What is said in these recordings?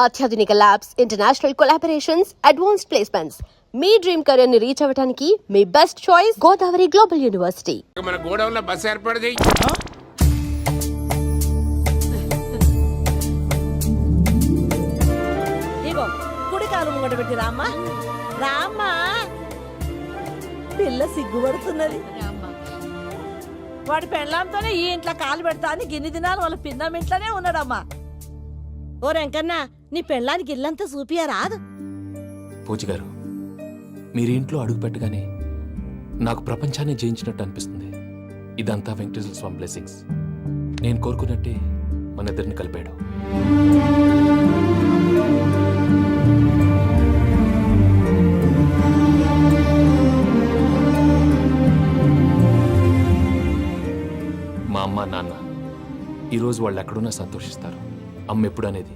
అత్యాధునిక labs, international collaborations, advanced placements. మీ dream career ని రీచ్ అవ్వడానికి మీ best choice Godavari global university. మన గోడౌన్లో బస్ ఏర్పాటు చేయి. ఇగో కుడి కాలు ముంగట పెట్టి రామ్మా, రామ్మా. పిల్ల సిగ్గుపడుతున్నది. వాడి పెళ్ళాంతోనే ఈ ఇంట్లో కాలు పెడతా అని గిన్ని దినాలు వాళ్ళ పిన్నం ఇంట్లోనే ఉన్నాడమ్మా. ఓ వెంకన్నా, నీ పెళ్ళానికి ఇల్లంతా చూపియా రాదు? పూజ గారు, మీరు ఇంట్లో అడుగు పెట్టగానే నాకు ప్రపంచాన్ని జయించినట్టు అనిపిస్తుంది. ఇదంతా వెంకటేశ్వర స్వామి బ్లెస్సింగ్స్. నేను కోరుకున్నట్టే మన ఇద్దరిని కలిపాడు. మా అమ్మ నాన్న ఈరోజు వాళ్ళు ఎక్కడున్నా సంతోషిస్తారు. అమ్మ ఎప్పుడు అనేది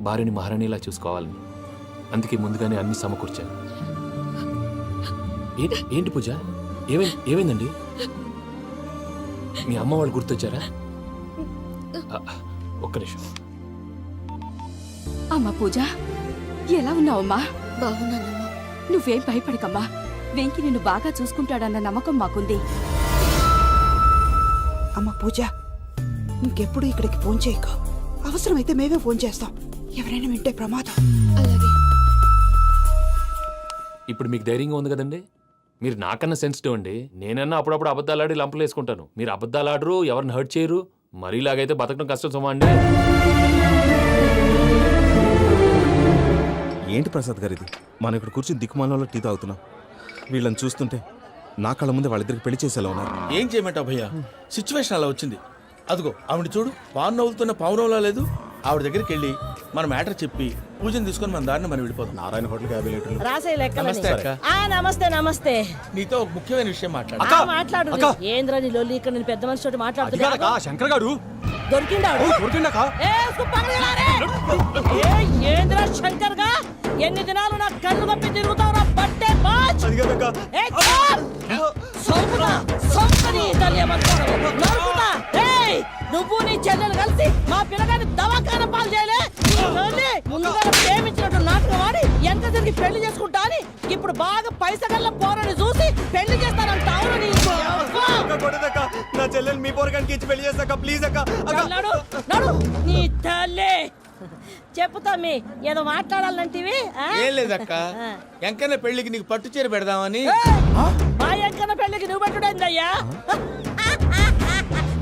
భార్యని మహారాణిలా చూసుకోవాలని. అందుకే ముందుగానే అన్ని సమకూర్చాను. ఏంటి పూజ, ఏమైందండి? మీ అమ్మ వాళ్ళు గుర్తొచ్చారా? ఒక్క నిమిషం. అమ్మా పూజ, ఎలా ఉన్నావమ్మా? బాగున్నానమ్మా. నువ్వేం భయపడకమ్మా. వెంకి నిన్ను బాగా చూసుకుంటాడన్న నమ్మకం మాకుంది. అమ్మ పూజ, ఇంకెప్పుడు ఇక్కడికి ఫోన్ చేయకు. అవసరమైతే మేమే ఫోన్ చేస్తాం. ఎవరైనా వింటే ప్రమాదం. అలాగే. ఇప్పుడు మీకు ధైర్యంగా ఉంది కదండి. మీరు నాకన్నా సెన్సిటివ్ అండి. నేనన్నా అప్పుడప్పుడు అబద్ధాలాడి లంపలు వేసుకుంటాను. మీరు అబద్ధాలాడరు, ఎవరిని హర్ట్ చేయరు. మరీలాగైతే బతకడం కష్టం సుమా అండి. ఏంటి ప్రసాద్ గారు ఇది? మనం ఇక్కడ కూర్చుని దిక్కుమాలలో టీ తాగుతున్నాం. వీళ్ళని చూస్తుంటే నా కళ్ళ ముందే వాళ్ళిద్దరికి పెళ్లి చేసేలా ఉన్నారు. ఏం చేయమంటావు భయ్యా, సిచ్యువేషన్ అలా వచ్చింది. అదిగో ఆవిడ చూడు, పాను నవ్వులుతున్న పావురంలా లేదు. ఆవిడ దగ్గరికి వెళ్ళి మన మ్యాటర్ చెప్పి పూజను తీసుకొని మన దారిని మనం వెళ్ళిపోతాం. నారాయణ హోటల్ 50 లీటర్లు. రాసే లెక్క. నమస్తే అక్క. నమస్తే నమస్తే. నీతో ఒక ముఖ్యమైన విషయం మాట్లాడు. మాట్లాడు. ఏంద్రా నీ లొల్లి? ఇక్కడ నేను పెద్ద మనిషితో మాట్లాడుతున్నా. శంకర్ గారు దొరికిండాడు. ఏంద్రా శంకర్ గా? ఎన్ని దినాలు నా కళ్ళు కప్పి తిరుగుతావు? బట్టే నువ్వు నీ చెల్లెలు కలిసి మా పిల్లగాని దవాఖాన పాలు చేయలే. ముందుగా ప్రేమించినట్టు నాటకం ఆడి ఎంత తిరిగి పెళ్లి చేసుకుంటా అని ఇప్పుడు బాగా పైసగల్ల పోరని చూసి పెళ్లి చేస్తానంట. నా చెల్లెలు మీ పోరగానికి ఇచ్చి పెళ్లి చేస్తాక ప్లీజ్ అక్క. నడు నీ తల్లి. చెప్పుతా మీ ఏదో మాట్లాడాలంటివి. ఏం లేదక్క, ఎంకన్న పెళ్లికి నీకు పట్టు చీర పెడదామని. మా ఎంకన్న పెళ్లికి నువ్వు పెట్టుడైందయ్యా?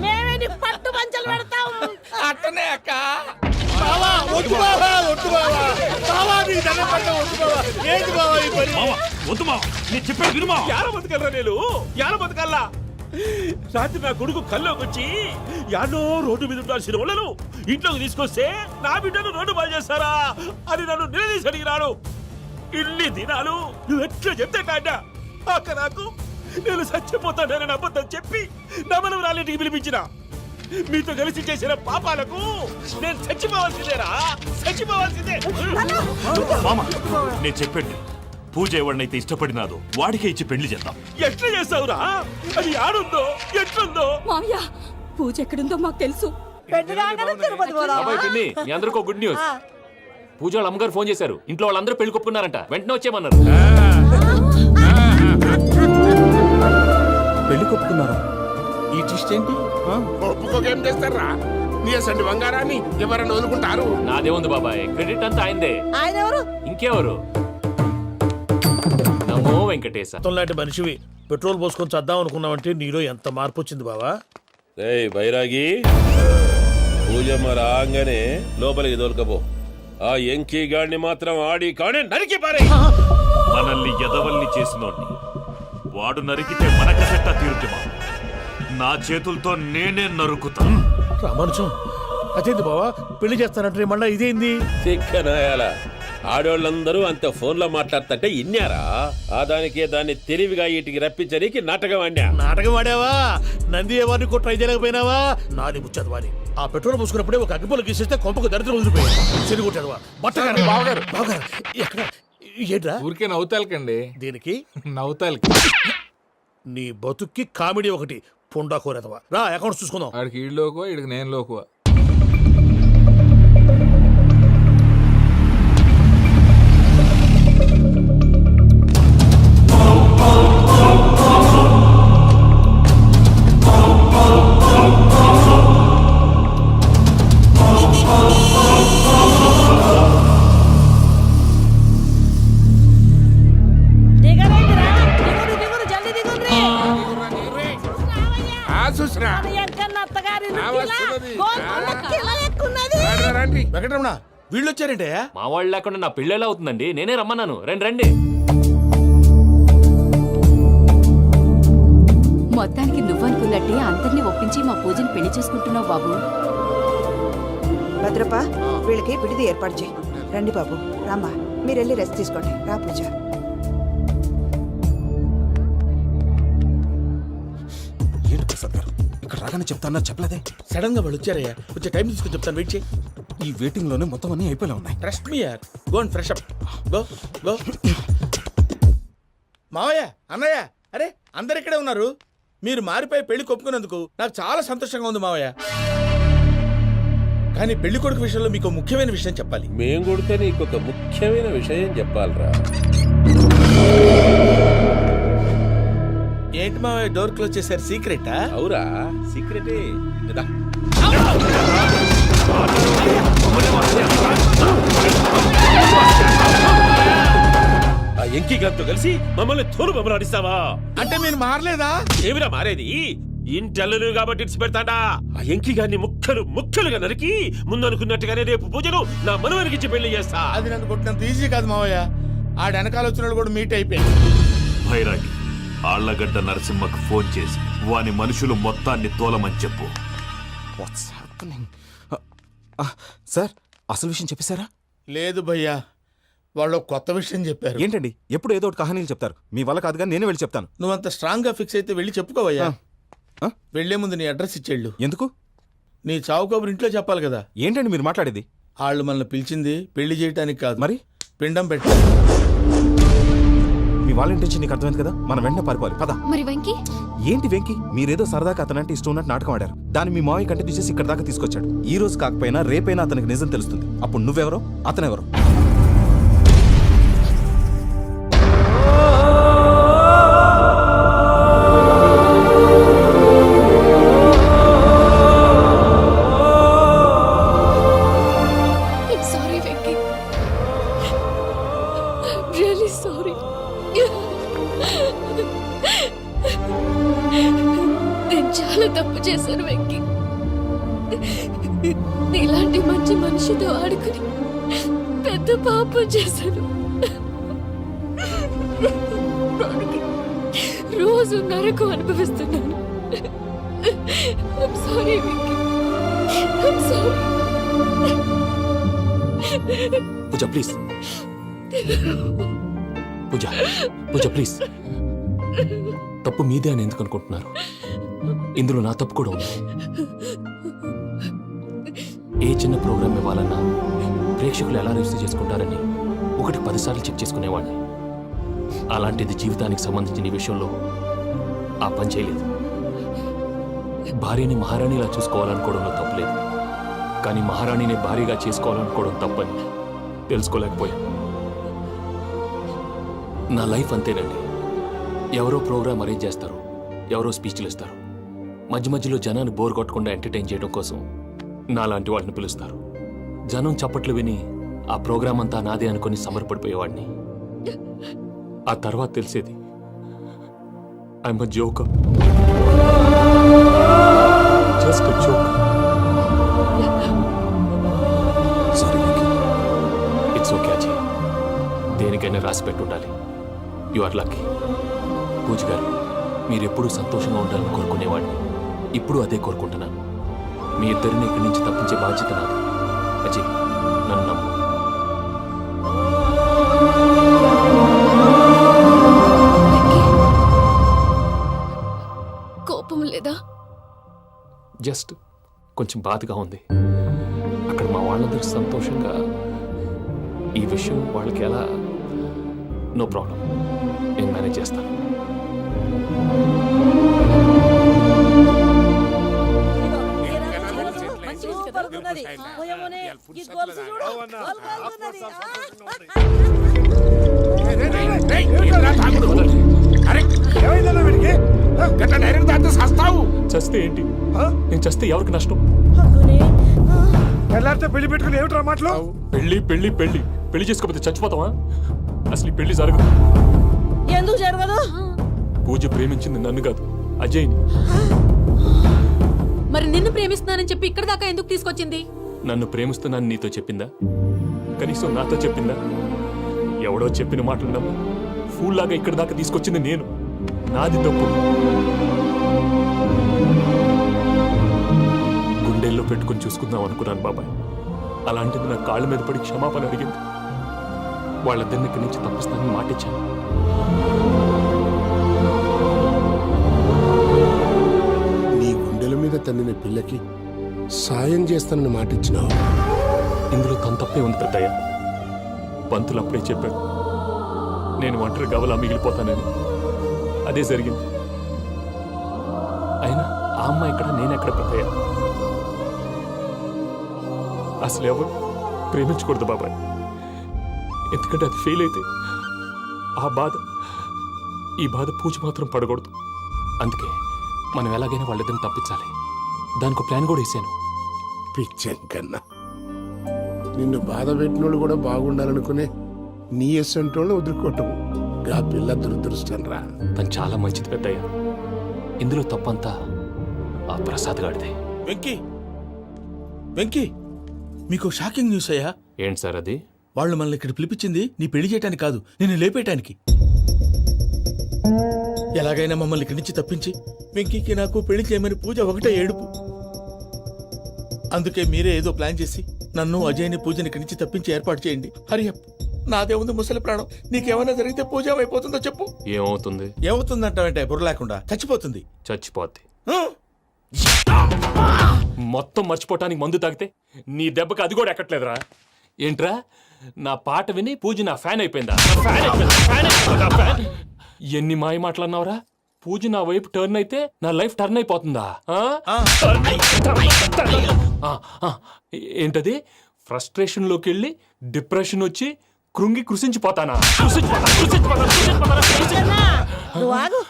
మేమే నీకు పట్టు పంచలు పెడతాం. అట్టనే అక్క. రాత్రి నా కొడుకు కల్లోకి వచ్చి యాడో రోడ్డు మీద ఉండాల్సిన వాళ్ళను ఇంట్లోకి తీసుకొస్తే నా బిడ్డను రోడ్డు బాగా చేస్తారా అని నన్ను నిలదీసి అడిగినాడు. ఇన్ని దినాలు నువ్వు ఎట్లా చెప్తే కాడా అక్క నాకు నేను చచ్చిపోతానని అబద్ధం చెప్పి నా మనవరాలింటికి పిలిపించిన. మీతో కలిసి చేసిన పాపాలకు నేను చచ్చిపోవాల్సిందేరా, చచ్చిపోవాల్సిందే. నేను చెప్పండి, పూజ ఎవరినైతే ఇష్టపడినాదో వాడికే ఇచ్చి పెళ్లి చేద్దాం. ఎట్లా చేస్తావురా? అది ఆడుందో ఎట్లుందో? మామయ్య, పూజ ఎక్కడుందో మాకు తెలుసు. మీ అందరికీ గుడ్ న్యూస్. పూజ వాళ్ళ అమ్మగారు ఫోన్ చేశారు. ఇంట్లో వాళ్ళందరూ పెళ్లి కొప్పుకున్నారంట. వెంటనే వచ్చేయమన్నారు. పెళ్లి కొప్పుకున్నారా? ఈ ట్విస్ట్ ఏంటి? ఒప్పుకోకేం చేస్తారా? నీ అసంటి బంగారాన్ని ఎవరైనా వదులుకుంటారు? నాదే ఉంది బాబాయ్, క్రెడిట్ అంతా ఆయనదే. ఆయన ఎవరు? ఇంకెవరు? నమో వెంకటేశ. లాంటి మనిషివి పెట్రోల్ పోసుకొని చద్దాం అనుకున్నావంటే నీలో ఎంత మార్పు వచ్చింది బావా. బైరాగి, పూజమ్మ రాగానే లోపలికి దొరకపో. ఆ ఎంకీ గాడిని మాత్రం ఆడి కానీ నరికి పారే. మనల్ని ఎదవల్ని చేసినోడ్ని వాడు నరికితే మనక సెట్ట తీరుతుమా? నా చేతులతో నేనే నరుకుతా. రామానుజం, అదేంది బావా పెళ్లి చేస్తానంటే మళ్ళా ఇదేంది? చిక్కనాయాల ఆడోళ్ళందరూ అంత ఫోన్లో మాట్లాడుతుంటే ఇన్నారా? ఆ దానికే దాన్ని తెలివిగా వీటికి రప్పించడానికి నాటకం ఆడా. నాటకం ఆడావా? నంది ఎవరిని కూడా ట్రై చేయలేకపోయినావా? నాది ముచ్చదు వాని. ఆ పెట్రోల్ పోసుకున్నప్పుడే ఒక అగ్గిపోలు గీసేస్తే కొంపకు దరిద్రం వదిలిపోయాయి. చెరుగుంటదవా బట్టగారు బావగారు బావగారు ఎక్కడ ఏంట్రా? ఊరికే నవ్వుతాలకండి. దీనికి నవ్వుతాలకి నీ బతుక్కి కామెడీ ఒకటి. పుండా కోరేదవా రా, అకౌంట్స్ చూసుకుందాం. ఆడికి ఈడు లోకువా, ఈడికి నేను లోకువా. వెంకటరమణ వీళ్ళు వచ్చారంటే మా వాళ్ళు లేకుండా నా పెళ్ళేలా అవుతుందండి, నేనే రమ్మన్నాను. రండి రండి. మొత్తానికి నువ్వనుకున్నట్టే అందరినీ ఒప్పించి మా పూజని పెళ్లి చేసుకుంటున్నావు బాబు. భద్రప్ప వీళ్ళకి విడిది ఏర్పాటు చేయి. రండి బాబు, రామ్మా మీరు వెళ్ళి రెస్ట్ తీసుకోండి. రా పూజ. ఏంటి ప్రసాద్ గారు ఇక్కడ రాగానే చెప్తాన్నా చెప్పలేదే? సడన్ గా వాళ్ళు వచ్చారయ్యా, కొంచెం టైం తీసుకొని చెప్తాను, వెయిట్ చేయి. ఈ వెయిటింగ్ లోనే మొత్తం అన్ని అయిపోయినా ఉన్నాయి. ట్రస్ట్ మీ యార్, go and fresh up. Go go. మావయ్య, అన్నయ్య, అరే అందరు ఇక్కడే ఉన్నారు. మీరు మారిపోయి పెళ్లి కొప్పుకున్నందుకు నాకు చాలా సంతోషంగా ఉంది మావయ్య. కానీ పెళ్లి కొడుకు విషయంలో మీకు ముఖ్యమైన విషయం చెప్పాలి. మేం కొడుక నీకొక ముఖ్యమైన విషయం చెప్పాలరా. ఏంటి మావయ్య డోర్ క్లోజ్ చేశారు? సీక్రెటా? అవురా, సీక్రెటే. కదా ఆ ఎంకి గారితో కలిసి మమ్మల్ని తోలు బొమ్మలాడిస్తావా? అంటే మీరు మారలేదా? ఏమిరా మారేది? ఇంటల్లు కాబట్టి ఇడిచి పెడతాడా? ఆ ఎంకి గారిని ముక్కలు ముక్కలుగా నరికి ముందు అనుకున్నట్టుగానే రేపు పూజను నా మనవరికిచ్చి పెళ్లి చేస్తా. అది నన్ను కొట్టినంత ఈజీ కాదు మావయ్య. ఆ వెనకాల వచ్చిన వాళ్ళు కూడా మీట్ అయిపోయింది. భైరాగి ఆళ్లగడ్డ నరసింహకు ఫోన్ చేసి వాని మనుషులు మొత్తాన్ని తోలమని చెప్పు. What's happening? సార్ అసలు విషయం చెప్పేశారా? లేదు భయ్యా, వాళ్ళు ఒక కొత్త విషయం చెప్పారు. ఏంటండి ఎప్పుడు ఏదో ఒకటి కహానీలు చెప్తారు. మీ వల్ల కాదు కానీ నేనే వెళ్ళి చెప్తాను. నువ్వంత స్ట్రాంగ్ గా ఫిక్స్ అయితే వెళ్ళి చెప్పుకోవయ్యా. వెళ్లే ముందు నీ అడ్రస్ ఇచ్చేళ్ళు. ఎందుకు? నీ చావు కబురు ఇంట్లో చెప్పాలి కదా. ఏంటండి మీరు మాట్లాడేది? వాళ్ళు మనల్ని పిలిచింది పెళ్లి చేయటానికి కాదు, మరి పిండం పెట్టాలి. మీ వాళ్ళ ఇంటి నీకు అర్థమైంది కదా, మనం వెంటనే పారిపోవాలి. పద. మరి వెంకీ? ఏంటి వెంకి? మీరేదో సరదాగా అతనంటే ఇష్టం ఉన్నట్టు నాటకం ఆడారు. దాన్ని మీ మావయ్య కంటిన్యూ చేసి ఇక్కడ దాకా తీసుకొచ్చాడు. ఈ రోజు కాకపోయినా రేపైనా అతనికి నిజం తెలుస్తుంది. అప్పుడు నువ్వెవరో అతనెవరో. Sorry Venky, really sorry. నేను చాలా తప్పు చేశాను వెంకీ. నీలాంటి మంచి మనిషితో ఆడుకుని పెద్ద పాపం చేశాను. రోజు నరకం అనుభవిస్తున్నాను. I'm sorry, Venky. I'm sorry. Pooja please. Pooja Pooja please. తప్పు మీదే అని ఎందుకు అనుకుంటున్నారు? ఇందులో నా తప్పు కూడా ఉంది. ఏ చిన్న ప్రోగ్రామ్ ఇవ్వాలన్నా ప్రేక్షకులు ఎలా రిసీవ్ చేసుకుంటారని 1-10 సార్లు చెక్ చేసుకునేవాడిని. అలాంటిది జీవితానికి సంబంధించిన ఈ విషయంలో ఆ పని చేయలేదు. భార్యని మహారాణిలా చూసుకోవాలనుకోవడంలో తప్పులేదు, కానీ మహారాణిని భార్యగా చేసుకోవాలనుకోవడం తప్పని తెలుసుకోలేకపోయాను. నా లైఫ్ అంతేనండి. ఎవరో ప్రోగ్రామ్ అరేంజ్ చేస్తారు, ఎవరో స్పీచ్లు ఇస్తారు, మధ్య మధ్యలో జనాన్ని బోర్ కొట్టకుండా ఎంటర్టైన్ చేయడం కోసం నాలాంటి వాడిని పిలుస్తారు. జనం చప్పట్లు విని ఆ ప్రోగ్రామ్ అంతా నాదే అనుకుని సమర్పడిపోయేవాడిని. ఆ తర్వాత తెలిసేది I'm a joker, just a joker. Sorry Venky. It's okay Ajay, దేనికైనా రాసి పెట్టుండాలి. You are lucky. పూజ గారు, మీరు ఎప్పుడూ సంతోషంగా ఉండాలని కోరుకునేవాడిని. ఇప్పుడు అదే కోరుకుంటున్నాను. మీ ఇద్దరిని ఇక్కడి నుంచి తప్పించే బాధ్యత నాది. అజయ్, నన్ను నమ్ము. కోపం లేదా? జస్ట్ కొంచెం బాధగా ఉంది. అక్కడ మా వాళ్ళందరూ సంతోషంగా ఈ విషయం వాళ్ళకి ఎలా. నో ప్రాబ్లం, నేను మేనేజ్ చేస్తాను. చస్తే ఏంటి? నేను చస్తే ఎవరికి నష్టం? పెళ్లి పెట్టుకుని ఏమిట్రా మాటలు? పెళ్లి పెళ్లి పెళ్లి పెళ్లి చేసుకోకపోతే చచ్చిపోతావా? అసలు ఈ పెళ్లి జరగదు. ఎందుకు జరగదు? పూజ ప్రేమించింది నన్ను కాదు, అజయ్ని. మరి నిన్ను ప్రేమిస్తున్నానని చెప్పి ఇక్కడ దాకా ఎందుకు తీసుకొచ్చింది? నన్ను ప్రేమిస్తున్నాను నీతో చెప్పిందా? కనీసం నాతో చెప్పిందా? ఎవడో చెప్పిన మాటలు నమ్ము ఫూల్లాగా ఇక్కడి దాకా తీసుకొచ్చింది నేను. నాది తప్పు. గుండెల్లో పెట్టుకుని చూసుకుందాం అనుకున్నాను బాబాయ్. అలాంటిది నా కాళ్ళ మీద పడి క్షమాపణ అడిగింది. వాళ్ళిద్దరిని ఇక్కడి నుంచి తప్పిస్తానని మాటిచ్చాను. నీ గుండెల మీద తన్నిన పిల్లకి సాయం చేస్తానని మాటిచ్చినావు. ఇందులో తన తప్పే ఉంది పెద్దయ్య. పంతులు అప్పుడే చెప్పారు నేను ఒంటరి గవలా మిగిలిపోతానని. అదే జరిగింది. అయినా ఆ అమ్మాయి ఎక్కడ, నేనెక్కడ పెద్దయ్య? అసలు ఎవరు ప్రేమించకూడదు బాబాయ్. ఎందుకంటే అది ఫెయిల్ అయితే ఈ బాధ పూజ మాత్రం పడకూడదు. అందుకే మనం ఎలాగైనా వాళ్ళిద్దరిని తప్పించాలి. దానికి ప్లాన్ కూడా వేసాను. పిచ్చంకన్నా నిన్ను బాధ పెట్టినోళ్ళు కూడా బాగుండాలనుకునే నీ ఎస్సంటోళ్ళని వదులుకోవటం ఆ పిల్ల దురదృష్టం రా. తను చాలా మంచిది పెద్దయ్య. ఇందులో తప్పంతా ఆ ప్రసాద్ గాడిదే. వెంకీ మీకు షాకింగ్ న్యూస్ అయ్యా. ఏంటి సార్ అది? వాళ్ళు మనల్ని ఇక్కడ పిలిపించింది నీ పెళ్లి చేయటానికి కాదు, నిన్ను లేపేయటానికి. ఎలాగైనా మమ్మల్ని ఇక్కడి నుంచి తప్పించి వెంకీకి నాకు పెళ్లి చేయమని పూజ ఒకటే ఏడుపు. అందుకే మీరే ఏదో ప్లాన్ చేసి నన్ను అజయ్ని పూజని ఇక్కడి నుంచి తప్పించి ఏర్పాటు చేయండి. హరియప్, నాదే ఉంది ముసలి ప్రాణం. నీకేమైనా జరిగితే పూజ అయిపోతుందో చెప్పు. ఏమవుతుంది? ఏమవుతుందంటావంటే బుర్ర లేకుండా చచ్చిపోతుంది. చచ్చిపోద్ది. మొత్తం మర్చిపోవటానికి మందు తాగితే నీ దెబ్బకి అది కూడా ఎక్కట్లేదురా. ఏంట్రా, నా పాట విని పూజ నా ఫ్యాన్ అయిపోయిందా? ఎన్ని మాయ మాటలన్నావురా? పూజ నా వైపు టర్న్ అయితే నా లైఫ్ టర్న్ అయిపోతుందా? ఏంటది? ఫ్రస్ట్రేషన్ లోకి వెళ్ళి డిప్రెషన్ వచ్చి కృంగి కృషించిపోతానా? నువ్వు ఆగు.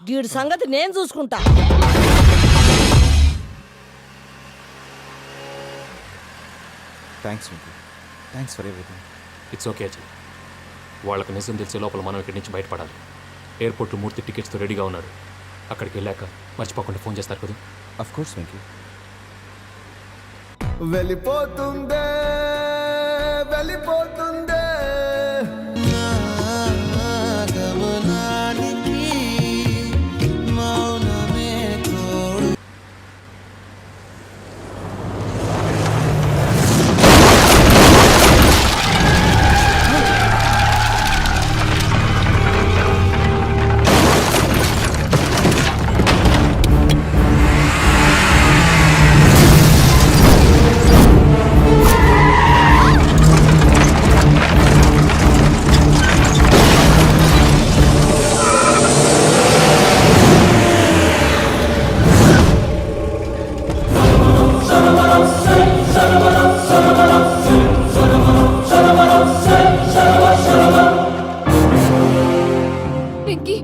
వీడి సంగతి నేను చూసుకుంటా. Thanks for everything. It's okay Ajay. వాళ్ళకి నిజం తెలిసే లోపల మనం ఇక్కడి నుంచి బయటపడాలి. ఎయిర్పోర్ట్లో మూర్తి టికెట్స్తో రెడీగా ఉన్నాడు. అక్కడికి వెళ్ళాక మర్చిపోకుండా ఫోన్ చేస్తారు కదా. Of course Venky. వెళ్ళిపోతుందే వెళ్ళిపోతుందే గమనానికి మౌనమే తోడు.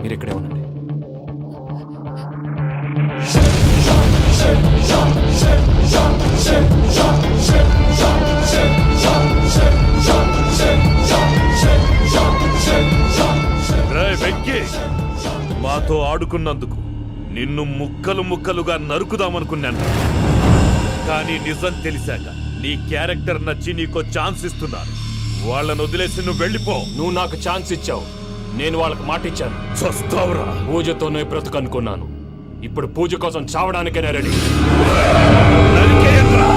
మీరు ఇక్కడే ఉండండి. రేయ్ వెంకీ, మాతో ఆడుకున్నందుకు నిన్ను ముక్కలు ముక్కలుగా నరుకుదామనుకున్నాను. కానీ నిజం తెలిసాక నీ క్యారెక్టర్ నచ్చి నీకో ఛాన్స్ ఇస్తున్నాను. వాళ్ళను వదిలేసి నువ్వు వెళ్ళిపో. నువ్వు నాకు ఛాన్స్ ఇచ్చావు, నేను వాళ్ళకి మాట ఇచ్చాను. చస్తావురా. పూజతోనే బ్రతుకనుకున్నాను. ఇప్పుడు పూజ కోసం చావడానికైనా రెడీ. నరికేయండ్రా.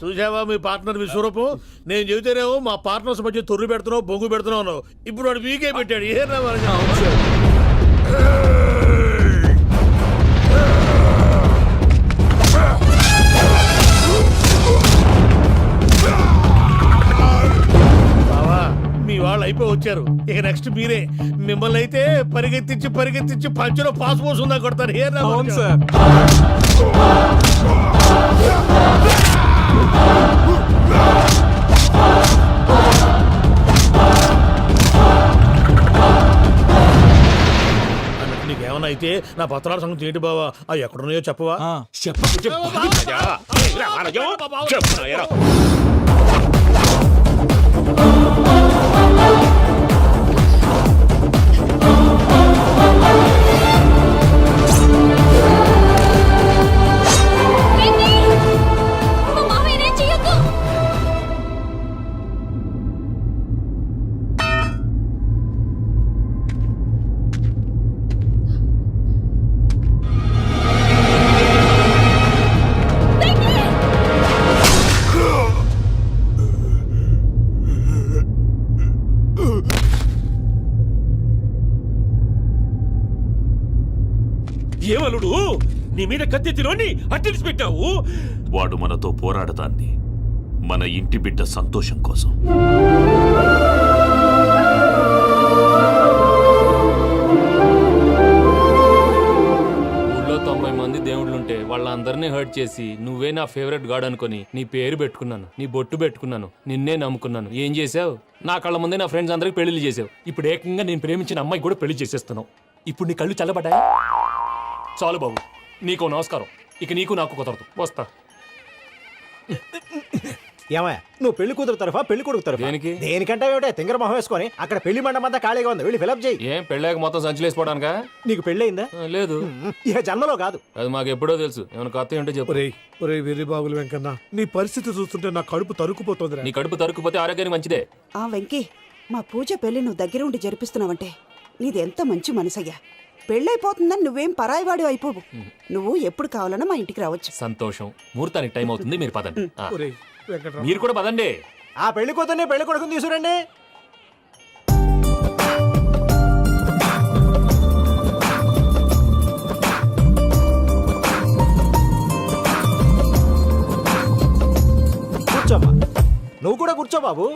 చూసావా మీ పార్ట్నర్ విశ్వరూపం? నేను చెబితేనేమో మా పార్ట్నర్స్ మధ్య తొర్రు పెడుతున్నావు, బొంగు పెడుతున్నావు అన్నావు. ఇప్పుడు వాడు వీకే పెట్టాడు. ఏ బావా, మీ వాళ్ళు అయిపోయి వచ్చారు. ఇక నెక్స్ట్ మీరే. మిమ్మల్ని అయితే పరిగెత్తించి పంచులో పాస్ పోసుందా కొడతారు. ఏ సార్ నీకేమన్నా అయితే నా పత్రాల సంగతి ఏంటి బావా? అవి ఎక్కడున్నాయో చెప్పవా? ఏమలుడు, నీ మీద కత్తెత్తిలోని అట్టెలిసి పెట్టావు. వాడు మనతో పోరాడతాన్ని మన ఇంటి బిడ్డ సంతోషం కోసం. ఊళ్ళో 90 మంది దేవుళ్ళుంటే వాళ్ళందరినీ హర్ట్ చేసి నువ్వే నా ఫేవరెట్ గాడ్ అనుకుని నీ పేరు పెట్టుకున్నాను, నీ బొట్టు పెట్టుకున్నాను, నిన్నే నమ్ముకున్నాను. ఏం చేసావు? నా కళ్ళ ముందే నా ఫ్రెండ్స్ అందరికి పెళ్లి చేసావు. ఇప్పుడు ఏకంగా నేను ప్రేమించిన అమ్మాయి కూడా పెళ్లి చేసేస్తున్నావు. ఇప్పుడు నీ కళ్ళు చల్లబడ్డాయి. చాలు బాబు, నీకు నమస్కారం. ఇక నీకు నాకు కుదరదు. వస్తా. ఏమయ్య, నువ్వు పెళ్లి కూతురు తరఫా పెళ్లి కొడుకు తరఫా? దేనికి? దేనికంటే ఏమిటే తింగర మొహం వేసుకొని అక్కడ పెళ్లి మండపం అంతా ఖాళీగా ఉంది, వెళ్ళి ఫిలప్ చేయి. ఏం పెళ్ళాక మొత్తం సంచులేసిపోవడానికా? నీకు పెళ్ళయిందా? లేదు. ఇక జన్మలో కాదు. అది మాకు ఎప్పుడో తెలుసు. ఏమైనా కొత్త ఏంటో చెప్పు. ఒరే వెర్రి బాబులు వెంకన్న, నీ పరిస్థితి చూస్తుంటే నా కడుపు తరుక్కుపోతుంది. నీ కడుపు తరుక్కుపోతే ఆరోగ్యానికి మంచిదే. ఆ వెంకీ, మా పూజ పెళ్లి నువ్వు దగ్గర ఉండి జరిపిస్తున్నావంటే నీది ఎంత మంచి మనసయ్యా. పెళ్ళైపోతుందని నువ్వేం పరాయివాడి అయిపోవు. నువ్వు ఎప్పుడు కావాలన్నా మా ఇంటికి రావచ్చు. సంతోషం. ముహూర్తానికి టైం అవుతుంది, మీరు పదండి. మీరు కూడా పదండి. ఆ పెళ్లి కూతుర్ని పెళ్లి కొడుకుని తీసుకురండి. కూర్చోమ్మా. నువ్వు కూడా కూర్చో బాబు.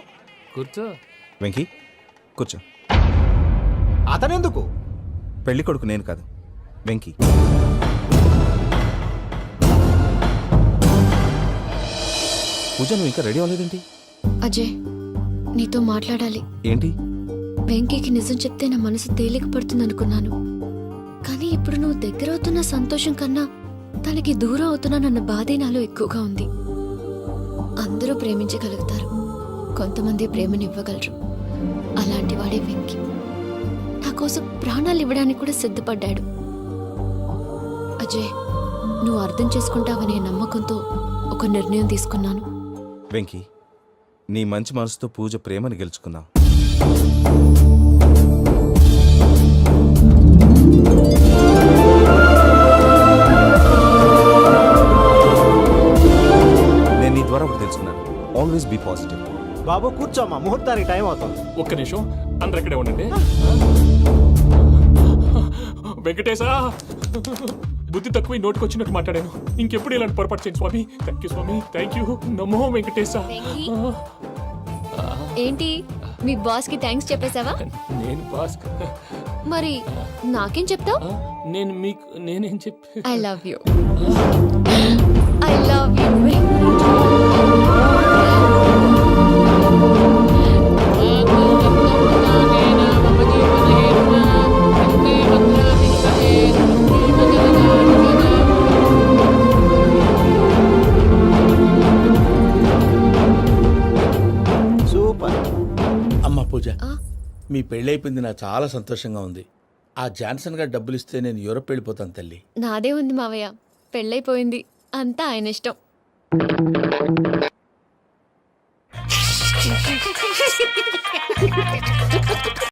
కూర్చో. వెంకీ కూర్చో. అతనెందుకు? పెళ్లి కొడుకు నేను కాదు, వెంకీ. పూజ, నువ్వు ఇంకా రెడీ అవ్వలేదేంటి? అజయ్, నీతో మాట్లాడాలి. ఏంటి? వెంకీకి నిజం చెప్తే నా మనసు తేలిక పడుతుంది అనుకున్నాను. కానీ ఇప్పుడు నువ్వు దగ్గర అవుతున్న సంతోషం కన్నా తనకి దూరం అవుతున్నానన్న బాధే నాలో ఎక్కువగా ఉంది. అందరూ ప్రేమించగలుగుతారు, కొంతమంది ప్రేమనివ్వగలరు. అలాంటి వాడే వెంకీ. నా కోసం ప్రాణాలు ఇవ్వడానికి కూడా సిద్ధపడ్డాడు. అజయ్, నువ్వు అర్థం చేసుకుంటావనే నమ్మకంతో ఒక నిర్ణయం తీసుకున్నాను. వెంకీ, నీ మంచి మనసుతో పూజ ప్రేమని గెలుచుకున్నావు. నేను నీ ద్వారా ఒకటి తెలుసుకున్నాను. Always be positive. బాబు కూర్చోమ్మా, ముహూర్తానికి టైం అవుతుంది. ఒక్క నిమిషం, అందరు ఇక్కడే ఉండండి. వెంకటేశా, బుద్ధి తక్కువ నోటికి వచ్చినట్టు మాట్లాడాను. ఇంకెప్పుడు ఇలాంటి పొరపాటు చేయండి స్వామి. థ్యాంక్ యూ స్వామి, థ్యాంక్ యూ. నమో వెంకటేశా. ఏంటి, మీ బాస్ కి థ్యాంక్స్ చెప్పేశావా? నేను బాస్. మరి నాకేం చెప్తావు? నేను మీకు నేనేం చెప్పి. I love you. I love you. Pooja, మీ పెళ్ళైపోయింది, నాకు చాలా సంతోషంగా ఉంది. ఆ జాన్సన్ గారు డబ్బులు ఇస్తే నేను యూరప్ వెళ్ళిపోతాను తల్లి. నాదే ఉంది మావయ్య, పెళ్ళైపోయింది, అంతా ఆయన ఇష్టం.